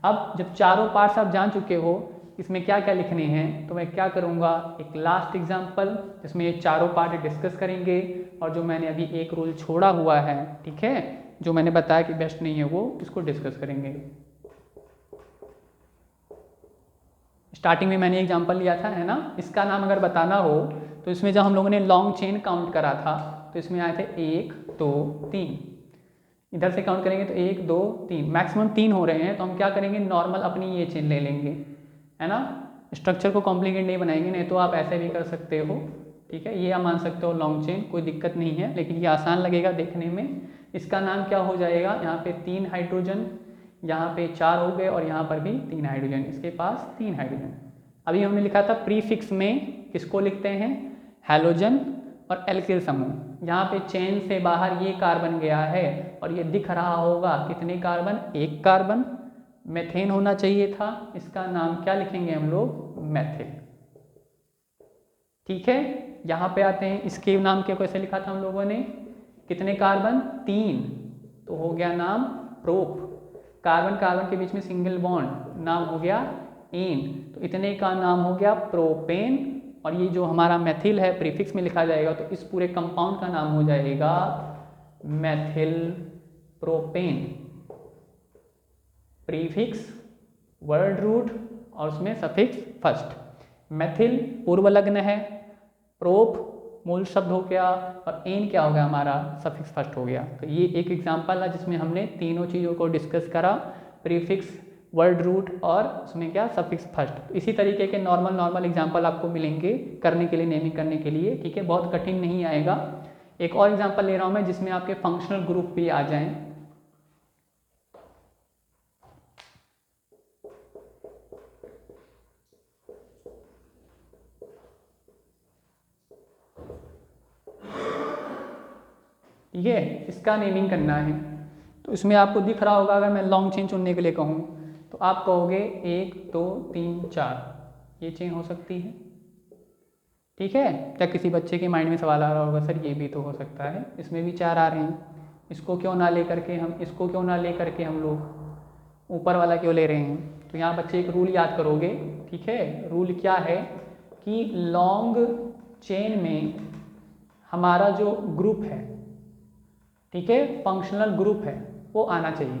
अब जब चारों पार्ट्स आप जान चुके हो इसमें क्या क्या लिखने हैं, तो मैं क्या करूँगा, एक लास्ट एग्जाम्पल जिसमें ये चारों पार्ट डिस्कस करेंगे, और जो मैंने अभी एक रूल छोड़ा हुआ है, ठीक है, जो मैंने बताया कि बेस्ट नहीं है, वो इसको डिस्कस करेंगे। स्टार्टिंग में मैंने एग्जाम्पल लिया था, है ना, इसका नाम अगर बताना हो तो इसमें जब हम लोगों ने लॉन्ग चेन काउंट करा था तो इसमें आए थे 1 2 3, इधर से काउंट करेंगे तो 1 2 3, मैक्सिमम 3 हो रहे हैं, तो हम क्या करेंगे, नॉर्मल अपनी ये चेन ले लेंगे, है ना। स्ट्रक्चर को कॉम्प्लिकेट नहीं बनाएंगे, नहीं तो आप ऐसे भी कर सकते हो, ठीक है, ये आप मान सकते हो लॉन्ग चेन, कोई दिक्कत नहीं है, लेकिन ये आसान लगेगा देखने में। इसका नाम क्या हो जाएगा, यहाँ पे 3 हाइड्रोजन, यहाँ पे 4 हो गए, और यहाँ पर भी 3 हाइड्रोजन, इसके पास 3 हाइड्रोजन। अभी हमने लिखा था प्रीफिक्स में किसको लिखते हैं, हैलोजन और एल्किल समूह, यहाँ पे चेन से बाहर ये कार्बन गया है और ये दिख रहा होगा कितने कार्बन, एक कार्बन। मेथेन होना चाहिए था, इसका नाम क्या लिखेंगे हम लोग, मेथिल। ठीक है, यहाँ पे आते हैं, इसके नाम क्या कैसे लिखा था हम लोगों ने, कितने कार्बन, 3, तो हो गया नाम प्रोप। कार्बन कार्बन के बीच में सिंगल बॉन्ड, नाम हो गया एन, तो इतने का नाम हो गया प्रोपेन। और ये जो हमारा मेथिल है प्रीफिक्स में लिखा जाएगा, तो इस पूरे कंपाउंड का नाम हो जाएगा methyl propane. Prefix word root और उसमें सफिक्स फर्स्ट। मेथिल पूर्व लग्न है, प्रोप मूल शब्द हो गया और एन क्या हो गया हमारा, सफिक्स फर्स्ट हो गया। तो ये एक एग्जांपल है जिसमें हमने तीनों चीज़ों को डिस्कस करा, प्रीफिक्स, वर्ड रूट और उसमें क्या, सफिक्स फर्स्ट। तो इसी तरीके के नॉर्मल एग्जांपल आपको मिलेंगे करने के लिए, नेमिंग करने के लिए, ठीक है, बहुत कठिन नहीं आएगा। एक और एग्जाम्पल ले रहा हूँ मैं जिसमें आपके फंक्शनल ग्रुप भी आ जाएं। ठीक है, इसका नेमिंग करना है। तो इसमें आपको दिख रहा होगा, अगर मैं लॉन्ग चेन चुनने के लिए कहूँ तो आप कहोगे 1 2 3 4, ये चेन हो सकती है। ठीक है, क्या किसी बच्चे के माइंड में सवाल आ रहा होगा, सर ये भी तो हो सकता है, इसमें भी 4 आ रहे हैं, इसको क्यों ना ले करके हम, इसको क्यों ना ले करके हम लोग ऊपर वाला क्यों ले रहे हैं। तो यहाँ बच्चे एक रूल याद करोगे, ठीक है, रूल क्या है कि लॉन्ग चेन में हमारा जो ग्रुप है, ठीक है, फंक्शनल ग्रुप है, वो आना चाहिए।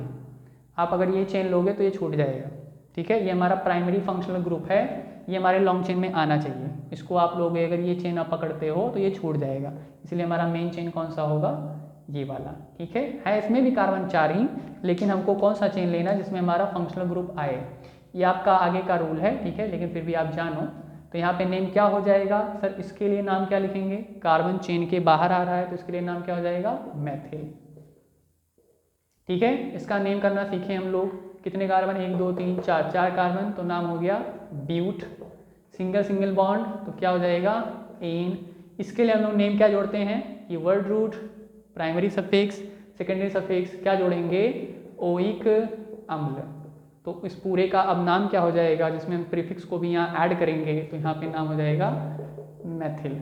आप अगर ये चेन लोगे तो ये छूट जाएगा। ठीक है, ये हमारा प्राइमरी फंक्शनल ग्रुप है, ये हमारे लॉन्ग चेन में आना चाहिए। इसको आप लोगे, अगर ये चेन आप पकड़ते हो तो ये छूट जाएगा, इसलिए हमारा मेन चेन कौन सा होगा, ये वाला। ठीक है, इसमें भी कार्बन 4 ही, लेकिन हमको कौन सा चेन लेना जिसमें हमारा फंक्शनल ग्रुप आए, ये आपका आगे का रूल है। ठीक है, लेकिन फिर भी आप जानो। तो यहाँ पे नेम क्या हो जाएगा, सर इसके लिए नाम क्या लिखेंगे, कार्बन चेन के बाहर आ रहा है तो इसके लिए नाम क्या हो जाएगा, मेथिल। ठीक है, इसका नेम करना सीखे हम लोग। कितने कार्बन, 1 2 3 4, 4 कार्बन, तो नाम हो गया ब्यूट। सिंगल बॉन्ड तो क्या हो जाएगा, एन। इसके लिए हम लोग नेम क्या जोड़ते हैं, ये word root, primary suffix, secondary suffix, क्या जोड़ेंगे, ओइक अम्ल। तो इस पूरे का अब नाम क्या हो जाएगा, जिसमें हम प्रीफिक्स को भी यहाँ ऐड करेंगे, तो यहाँ पे नाम हो जाएगा मेथिल।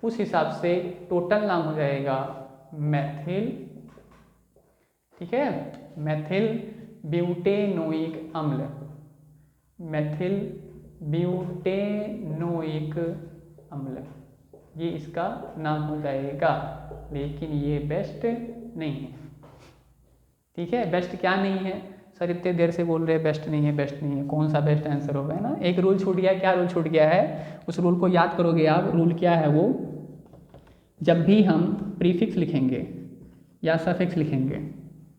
उस हिसाब से टोटल नाम हो जाएगा मेथिल। ठीक है, मेथिल ब्यूटेनोइक अम्ल, मेथिल ब्यूटेनोइक अम्ल, ये इसका नाम हो जाएगा। लेकिन ये बेस्ट नहीं है। ठीक है, बेस्ट क्या नहीं है, सर इतने देर से बोल रहे हैं बेस्ट नहीं है, बेस्ट नहीं है, कौन सा बेस्ट आंसर होगा, है ना। एक रूल छूट गया, क्या रूल छूट गया है, उस रूल को याद करोगे आप। रूल क्या है वो, जब भी हम प्रीफिक्स लिखेंगे या सफिक्स लिखेंगे,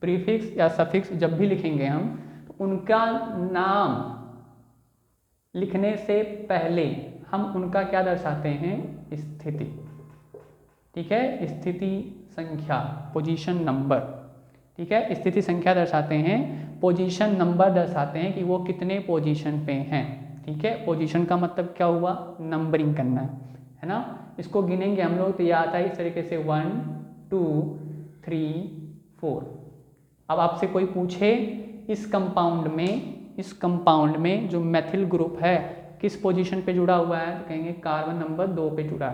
प्रीफिक्स या सफिक्स जब भी लिखेंगे हम, तो उनका नाम लिखने से पहले हम उनका क्या दर्शाते हैं, स्थिति। ठीक है, स्थिति संख्या, पोजीशन नंबर। ठीक है, स्थिति संख्या दर्शाते हैं, पोजीशन नंबर दर्शाते हैं कि वो कितने पोजीशन पे हैं। ठीक है, पोजीशन का मतलब क्या हुआ, नंबरिंग करना है ना। इसको गिनेंगे हम लोग तो ये आता है इस तरीके से 1 2 3 4। अब आपसे कोई पूछे इस कंपाउंड में जो मेथिल ग्रुप है किस पोजीशन पे जुड़ा हुआ है, तो कहेंगे कार्बन नंबर 2 पे जुड़ा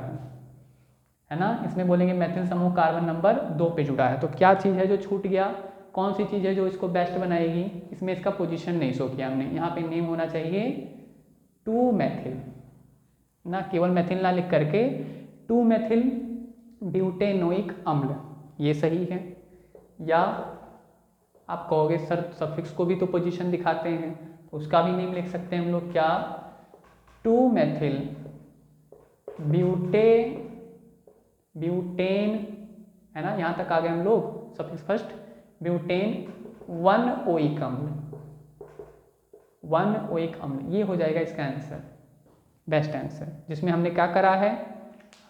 है ना। इसमें बोलेंगे मेथिल समूह कार्बन नंबर 2 पे जुड़ा है। तो क्या चीज़ है जो छूट गया, कौन सी चीज़ है जो इसको बेस्ट बनाएगी, इसमें इसका पोजीशन नहीं शो किया हमने। यहाँ पे नेम होना चाहिए 2 मेथिल, ना केवल मेथिल ना लिख करके 2 मेथिल ब्यूटेनोइक अम्ल, ये सही है। या आप कहोगे सर सफिक्स को भी तो पोजीशन दिखाते हैं, तो उसका भी नेम लिख सकते हैं हम लोग, क्या, 2 मेथिल ब्यूटेन, है ना, यहाँ तक आ गए हम लोग, सफिक्स फर्स्ट, ब्यूटेन 1 ओइक अम्ल, 1 ओइक अम्ल, ये हो जाएगा इसका आंसर, बेस्ट आंसर। जिसमें हमने क्या करा है,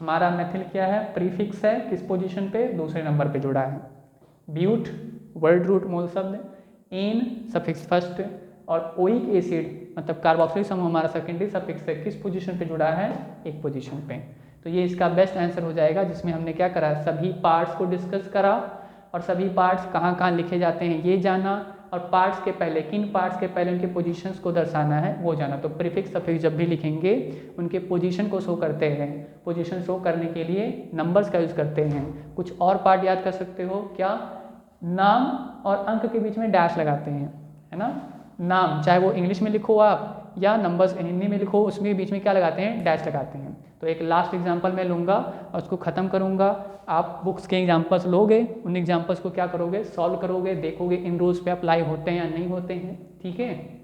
हमारा मेथिल क्या है, प्रीफिक्स है, किस पोजीशन पे, दूसरे नंबर पे जुड़ा है। ब्यूट वर्ड रूट मूल शब्द, एन सफिक्स फर्स्ट, और ओइक एसिड मतलब कार्बोक्सिलिक समूह हमारा सेकेंडरी सफिक्स है, किस पोजीशन पे जुड़ा है, एक पोजीशन पे। तो ये इसका बेस्ट आंसर हो जाएगा, जिसमें हमने क्या करा, सभी पार्ट्स को डिस्कस करा और सभी पार्ट्स कहाँ कहाँ लिखे जाते हैं ये जाना, और पार्ट्स के पहले किन पार्ट्स के पहले उनके पोजीशंस को दर्शाना है वो जाना। तो प्रीफिक्स सफिक्स जब भी लिखेंगे उनके पोजीशन को शो करते हैं, पोजीशन शो करने के लिए नंबर्स का यूज़ करते हैं। कुछ और पार्ट याद कर सकते हो क्या, नाम और अंक के बीच में डैश लगाते हैं, है ना। नाम चाहे वो इंग्लिश में लिखो आप या नंबर्स हिंदी में लिखो, उसमें बीच में क्या लगाते हैं, डैश लगाते हैं। तो एक लास्ट एग्जांपल मैं लूँगा और उसको ख़त्म करूँगा। आप बुक्स के एग्जांपल्स लोगे, उन एग्जांपल्स को क्या करोगे, सॉल्व करोगे, देखोगे इन रूल्स पे अप्लाई होते हैं या नहीं होते हैं, ठीक है।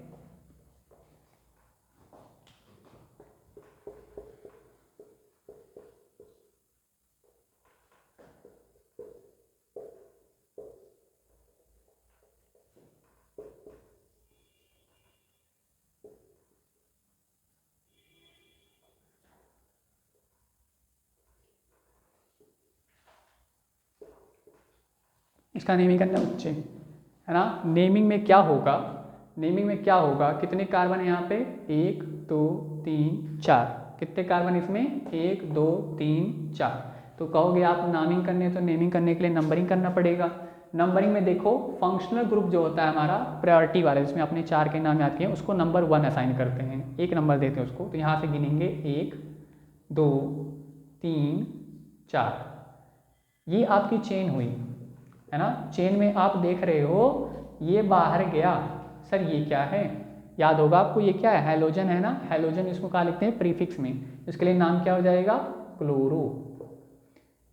इसका नेमिंग करना बच्चे, है ना। नेमिंग में क्या होगा, नेमिंग में क्या होगा, कितने कार्बन है यहाँ पे, 1 2 3 4, कितने कार्बन इसमें, 1 2 3 4। तो कहोगे आप नामिंग करने, तो नेमिंग करने के लिए नंबरिंग करना पड़ेगा। नंबरिंग में देखो फंक्शनल ग्रुप जो होता है हमारा प्रायोरिटी वाले, जिसमें अपने 4 के नाम याद किए, उसको नंबर 1 असाइन करते हैं, एक नंबर देते हैं उसको। तो यहाँ से गिनेंगे 1 2 3 4, ये आपकी चेन हुई, है ना। चेन में आप देख रहे हो ये बाहर गया, सर ये क्या है, याद होगा आपको ये क्या है, हैलोजन है ना। हैलोजन इसको कहाँ लिखते हैं, प्रीफिक्स में। इसके लिए नाम क्या हो जाएगा, क्लोरो,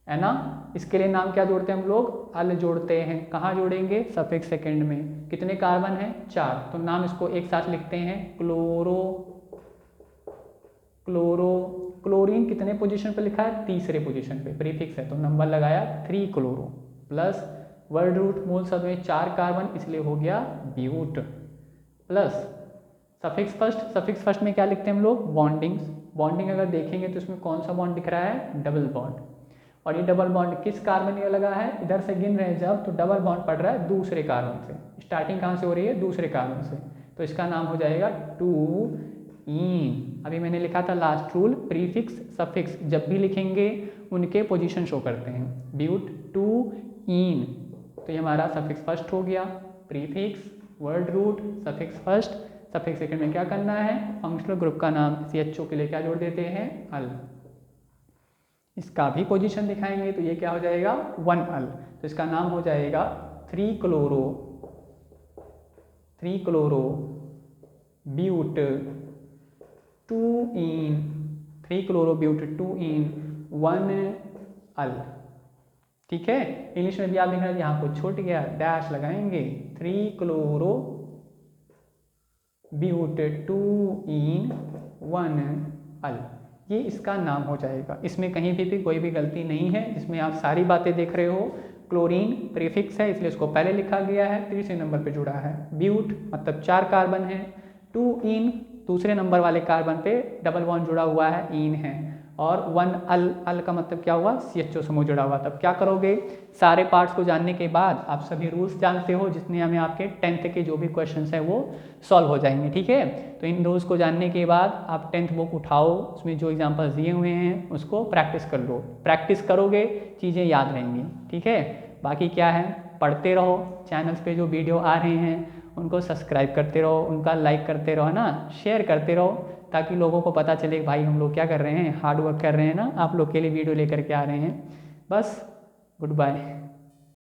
है ना। इसके लिए नाम क्या जोड़ते हैं हम लोग, अल जोड़ते हैं। कहाँ जोड़ेंगे, सफिक्स सेकंड में। कितने कार्बन है, 4, तो नाम इसको एक साथ लिखते हैं क्लोरो। क्लोरो, क्लोरीन कितने पोजीशन पे लिखा है, तीसरे पोजीशन पे, प्रीफिक्स है तो नंबर लगाया 3 क्लोरो, प्लस वर्ड रूट मूल शब्द में 4 कार्बन इसलिए हो गया but, plus suffix first. Suffix first में क्या लिखते हैं हम लोग, बॉन्डिंग्स। बॉन्डिंग अगर देखेंगे तो इसमें कौन सा बॉन्ड दिख रहा है, डबल बॉन्ड। और ये डबल बॉन्ड किस कार्बन में लगा है, इधर से गिन रहे हैं जब, तो डबल बॉन्ड पड़ रहा है दूसरे कार्बन से। स्टार्टिंग कहाँ से हो रही है, दूसरे कार्बन से, तो इसका नाम हो जाएगा 2 इन। अभी मैंने लिखा था लास्ट रूल, प्रीफिक्स सफिक्स जब भी लिखेंगे उनके पोजीशन शो करते हैं। ब्यूट 2 इन, तो ये हमारा सफिक्स फर्स्ट हो गया, prefix word root suffix first. Suffix second में क्या करना है, फंक्शनल ग्रुप का नाम CHO के लिए क्या जोड़ देते हैं, अल। इसका भी पोजीशन दिखाएंगे तो ये क्या हो जाएगा, 1 अल, तो इसका नाम हो जाएगा 3 chloro, 3 chloro but 2 ene, 3 chloro but 2 ene 1 al, ठीक है। इंग्लिश में भी आप लिख रहे हैं, यहाँ को छूट गया, डैश लगाएंगे, 3 क्लोरो ब्यूट 2 इन 1 अल, ये इसका नाम हो जाएगा। इसमें कहीं भी कोई भी गलती नहीं है, इसमें आप सारी बातें देख रहे हो। क्लोरीन प्रीफिक्स है इसलिए इसको पहले लिखा गया है, तीसरे नंबर पे जुड़ा है। ब्यूट मतलब 4 कार्बन है, 2 इन दूसरे नंबर वाले कार्बन पे डबल बॉन्ड जुड़ा हुआ है, इन है। और 1 अल, अल का मतलब क्या हुआ, CHO समूह जुड़ा हुआ। तब क्या करोगे, सारे पार्ट्स को जानने के बाद आप सभी रूल्स जानते हो, जितने हमें आपके 10th के जो भी क्वेश्चंस हैं वो सॉल्व हो जाएंगे, ठीक है। तो इन रूल्स को जानने के बाद आप 10th बुक उठाओ, उसमें जो एग्जाम्पल्स दिए हुए हैं उसको प्रैक्टिस कर लो। प्रैक्टिस करोगे चीज़ें याद रहेंगी, ठीक है। बाकी क्या है, पढ़ते रहो, चैनल्स पे जो वीडियो आ रहे हैं उनको सब्सक्राइब करते रहो, उनका लाइक करते रहो, है ना, शेयर करते रहो, ताकि लोगों को पता चले भाई हम लोग क्या कर रहे हैं, हार्ड वर्क कर रहे हैं ना, आप लोग के लिए वीडियो लेकर के आ रहे हैं। बस, गुड बाय।